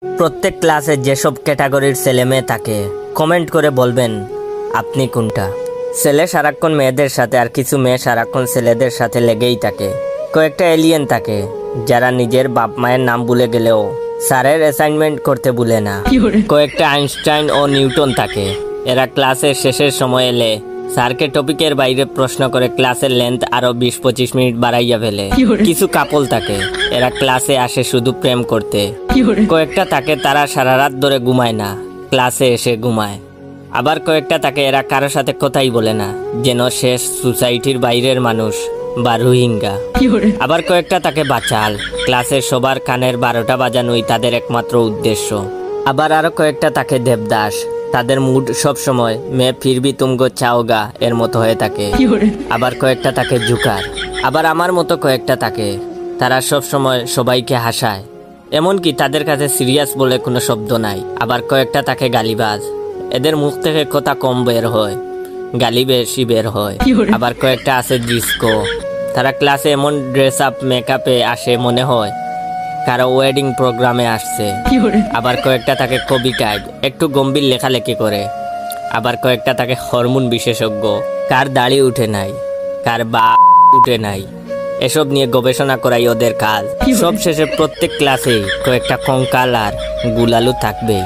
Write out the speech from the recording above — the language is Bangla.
প্রত্যেক ক্লাসে যেসব ক্যাটাগরির ছেলে মেয়ে থাকে কমেন্ট করে বলবেন আপনি কোনটা। ছেলে সারাক্ষণ মেয়েদের সাথে আর কিছু মেয়ে সারাক্ষণ ছেলেদের সাথে লেগেই থাকে। কয়েকটা এলিয়েন থাকে যারা নিজের বাপ মায়ের নাম ভুলে গেলেও স্যারের অ্যাসাইনমেন্ট করতে ভুলে না। কয়েকটা আইনস্টাইন ও নিউটন থাকে, এরা ক্লাসের শেষের সময় এলে স্যারকে টপিকের বাইরে প্রশ্ন করে ক্লাসের লেন্থ আরো 20-25 মিনিট বাড়াইয়া ফেলে। কিছু কাপল থাকে, এরা ক্লাসে আসে শুধু প্রেম করতে। কয়েকটা থাকে তারা সারা রাত ধরে ঘুমায় না, ক্লাসে এসে ঘুমায়। আবার কয়েকটা থাকে এরা কারো সাথে কথাই বলে না, যেন শেষ সোসাইটির বাইরের মানুষ বা রোহিঙ্গা। আবার কয়েকটা থাকে বাচাল, ক্লাসের সবার কানের 12টা বাজানোই তাদের একমাত্র উদ্দেশ্য। আবার আরো কয়েকটা থাকে দেবদাস, তাদের মুড সব সময় মে ফিরবি তুমগো চাওগা এর মতো হয়ে থাকে। আবার কয়েকটা থাকে জুকার। আবার আমার মতো কয়েকটা থাকে, তারা সব সময় সবাইকে হাসায়, এমনকি তাদের কাছে সিরিয়াস বলে কোনো শব্দ নাই। আবার কয়েকটা থাকে গালিবাজ, এদের মুখ থেকে কথা কম বের হয়, গালি বেশি বের হয়। আবার কয়েকটা আছে ডিস্কো, তারা ক্লাসে এমন ড্রেস আপ মেকআপে আসে মনে হয় কারো ওয়েডিং প্রোগ্রামে আসছে। আবার কয়েকটা থাকে কবি টাইপ, একটু গম্ভীর লেখালেখি করে। আবার কয়েকটা থাকে হরমোন বিশেষজ্ঞ, কার দাড়ি উঠে নাই, কার বা উঠে নাই, এসব নিয়ে গবেষণা করাই ওদের কাজ। সব শেষে প্রত্যেক ক্লাসেই কয়েকটা কঙ্কাল আর গুলালু থাকবেই।